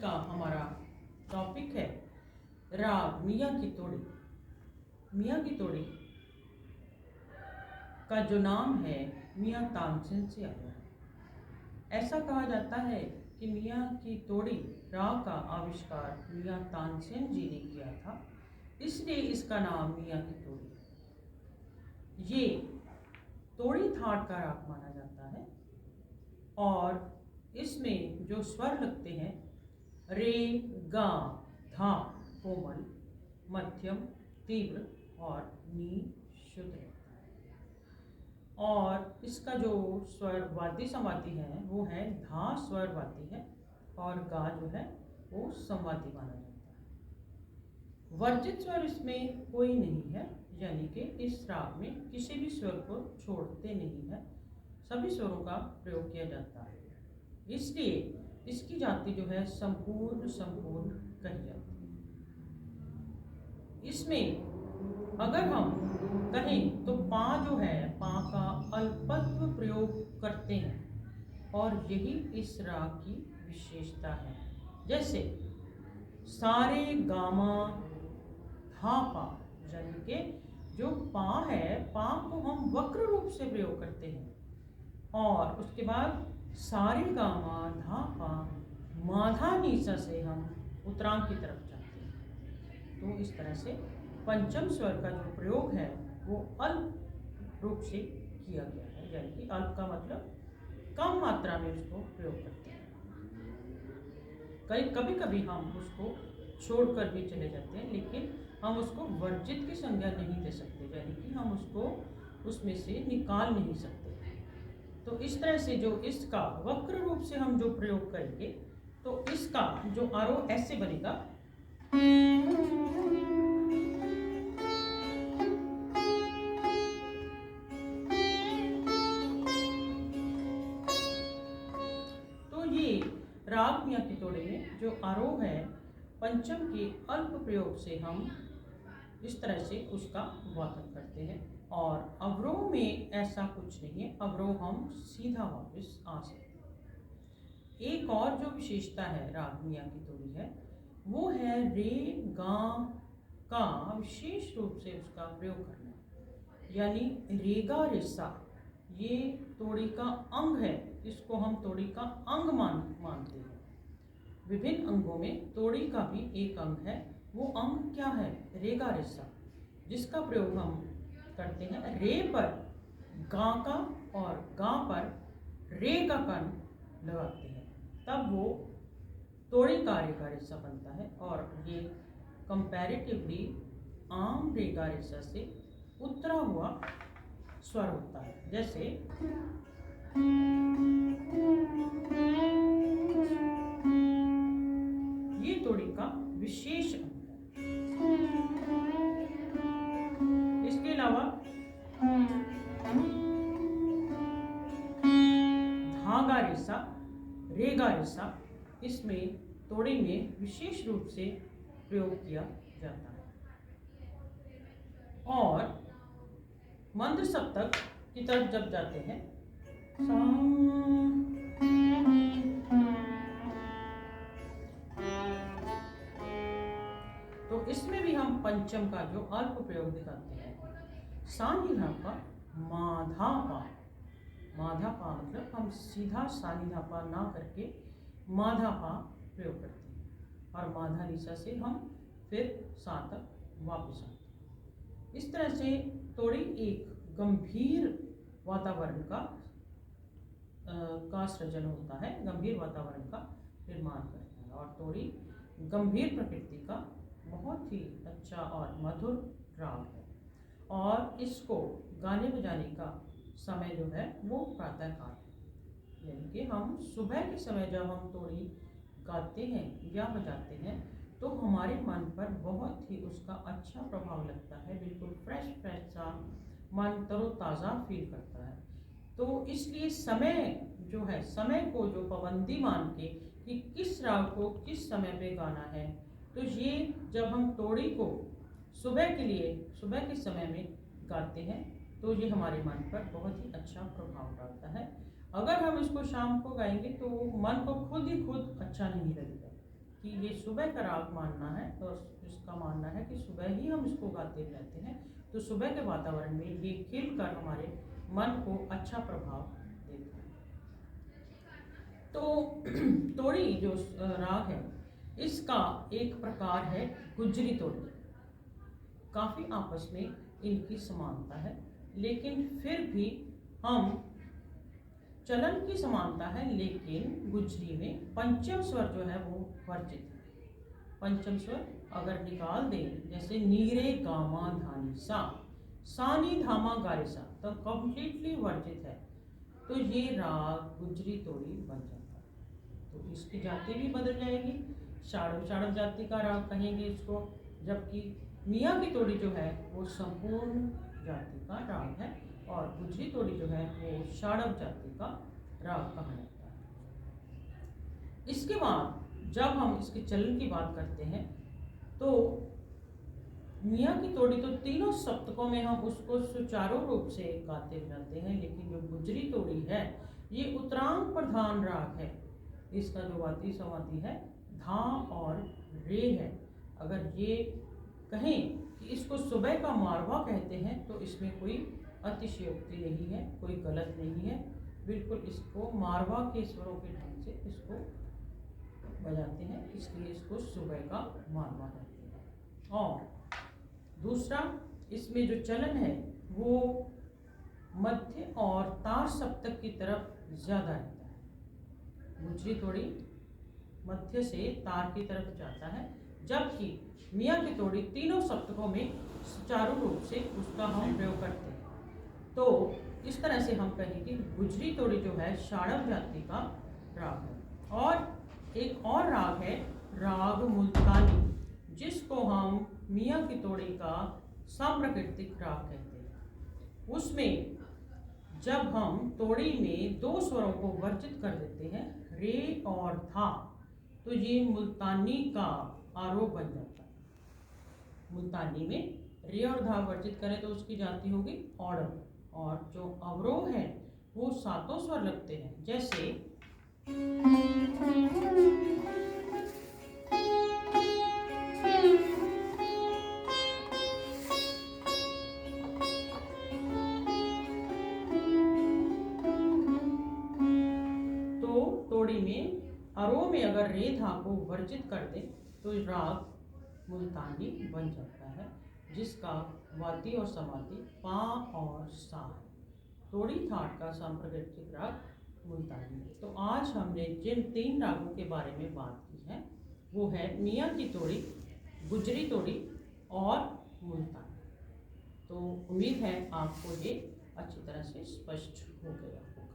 का हमारा टॉपिक है राग मियाँ की तोड़ी। मियाँ की तोड़ी का जो नाम है मियाँ तानसेन से आया है। ऐसा कहा जाता है कि मियाँ की तोड़ी राग का आविष्कार मियाँ तानसेन जी ने किया था, इसलिए इसका नाम मियाँ की तोड़ी है। ये तोड़ी थाट का राग माना जाता है और इसमें जो स्वर लगते हैं रे, गा, धा कोमल, मध्यम, तीव्र और नी शुद्ध रहता है। और इसका जो स्वर वाद्य संवादी है वो है धा स्वर वाद्य है और गा जो है वो संवादी माना जाता है। वर्जित स्वर इसमें कोई नहीं है, यानी कि इस राग में किसी भी स्वर को छोड़ते नहीं है, सभी स्वरों का प्रयोग किया जाता है। इसलिए इसकी जाति जो है संपूर्ण कही जाती है। इसमें अगर हम कहें तो पा जो है पा का अल्पत्व प्रयोग करते हैं और यही इस राग की विशेषता है। जैसे सारे गामा धा पा, यानी कि जो पा है पा को हम वक्र रूप से प्रयोग करते हैं और उसके बाद सारे गामा धा पा माधा नीसा से हम उत्तरांग की तरफ जाते हैं। तो इस तरह से पंचम स्वर का जो प्रयोग है वो अल्प रूप से किया गया है, यानी कि अल्प का मतलब कम मात्रा में उसको प्रयोग करते हैं। कभी कभी हम उसको छोड़कर भी चले जाते हैं, लेकिन हम उसको वर्जित की संज्ञा नहीं दे सकते, यानी कि हम उसको उसमें से निकाल नहीं सकते। तो इस तरह से जो इसका वक्र रूप से हम जो प्रयोग करेंगे तो इसका जो आरोह ऐसे बनेगा। तो ये राग मियाँ की तोड़ी में जो आरोह है पंचम के अल्प प्रयोग से हम इस तरह से उसका वादन करते हैं और अवरोह में ऐसा कुछ नहीं है, अवरोह हम सीधा वापस आ सकते हैं। एक और जो विशेषता है राग मियाँ की तोड़ी है वो है रे गा का विशेष रूप से उसका प्रयोग करना, यानी रेगा रेसा ये तोड़ी का अंग है, इसको हम तोड़ी का अंग मानते हैं। विभिन्न अंगों में तोड़ी का भी एक अंग है, वो अंग क्या है? रेगा रेसा, जिसका प्रयोग हम करते हैं रे पर गा का और गा पर रे का कण लगाते हैं, तब वो तोड़ी का रेगा रेसा बनता है और ये कंपैरेटिवली आम रेगा रेसा से उतरा हुआ स्वर होता है। जैसे ये तोड़ी का विशेष अंग है। इसके अलावा धागा रेसा, रेगा रेसा इसमें तोड़ी में विशेष रूप से प्रयोग किया जाता है। और मंद सप्तक की तरफ जब जाते हैं तो इसमें भी हम पंचम का जो अल्प प्रयोग दिखाते हैं। सानिधा पा माधा पा, माधा पा मतलब हम सीधा सानिधा पा ना करके माधा पा प्रयोग करते हैं और माधा निशा से हम फिर सा तक वापस आते हैं। इस तरह से तोड़ी एक गंभीर वातावरण का सृजन होता है, गंभीर वातावरण का निर्माण करता है और तोड़ी गंभीर प्रकृति का बहुत ही अच्छा और मधुर राग है और इसको गाने बजाने का समय जो है वो प्रातःकाल है, यानी कि हम सुबह के समय जब हम तोड़ी गाते हैं या बजाते हैं तो हमारे मन पर बहुत ही उसका अच्छा प्रभाव लगता है, बिल्कुल फ्रेश सा मन तरोताज़ा फील करता है। तो इसलिए समय जो है, समय को जो पाबंदी मान के कि किस राग को किस समय पे गाना है, तो ये जब हम तोड़ी को सुबह के समय में गाते हैं तो ये हमारे मन पर बहुत ही अच्छा प्रभाव डालता है। अगर हम इसको शाम को गाएंगे तो मन को खुद ही खुद अच्छा नहीं लगेगा, कि ये सुबह का राग मानना है और इसका मानना है कि सुबह ही हम इसको गाते रहते हैं, तो सुबह के वातावरण में ये खिल कर हमारे मन को अच्छा प्रभाव देता है। तो तोड़ी जो राग है, इसका एक प्रकार है गुजरी तोड़ी। काफ़ी आपस में इनकी समानता है, लेकिन फिर भी हम चलन की समानता है, लेकिन गुजरी में पंचम स्वर जो है वो वर्जित है। पंचम स्वर अगर निकाल दें, जैसे नीरे गामा धानी सा, सानी धामा गारे सा, तो कंप्लीटली वर्जित है, तो ये राग गुजरी तोड़ी बन जाता है। तो इसकी जाति भी बदल जाएगी, षाड़व षाड़व जाति का राग कहेंगे इसको, जबकि मियाँ की तोड़ी जो है वो संपूर्ण जाति का राग है और गुजरी तोड़ी जो है वो षाड़व जाति का राग कहा जाता है। इसके बाद जब हम इसके चलन की बात करते हैं, तो मियाँ की तोड़ी तो तीनों सप्तकों में हम उसको सुचारू रूप से गाते जाते हैं, लेकिन जो गुजरी तोड़ी है ये उत्तरांग प्रधान राग है। इसका जो वादी समाधि है धा और रे है। अगर ये कहें कि इसको सुबह का मारवा कहते हैं तो इसमें कोई अतिशयोक्ति नहीं है, कोई गलत नहीं है, बिल्कुल इसको मारवा के स्वरों के ढंग से इसको बजाते हैं, इसलिए इसको सुबह का मारवा कहते हैं। और दूसरा, इसमें जो चलन है वो मध्य और तार सप्तक की तरफ ज़्यादा रहता है। गुजरी तोड़ी मध्य से तार की तरफ जाता है, जबकि मियाँ की तोड़ी तीनों सप्तकों में सुचारू रूप से उसका हम प्रयोग करते हैं। तो इस तरह से हम कहें कि गुजरी तोड़ी जो है षाड़व जाति का राग है। और एक और राग है राग मुल्तानी, जिसको हम मियाँ की तोड़ी का सांप्रकृतिक राग कहते हैं। उसमें जब हम तोड़ी में दो स्वरों को वर्जित कर देते हैं, रे और धा, तो ये मुल्तानी का आरोप बन जाता है। मुल्तानी में रे और धा वर्जित करें तो उसकी जाति होगी औडव, और जो अवरोह है वो सातों स्वर लगते हैं, जैसे तो तोड़ी में अरोह में अगर रे धा को वर्जित कर दे तो राग मुल्तानी बन जाता है, जिसका वादी और समाधि पा और सा है। तोड़ी थाट का सांप्रदायिक राग मुल्तानी है। तो आज हमने जिन तीन रागों के बारे में बात की है वो है मियाँ की तोड़ी, गुजरी तोड़ी और मुल्तानी। तो उम्मीद है आपको ये अच्छी तरह से स्पष्ट हो गया होगा।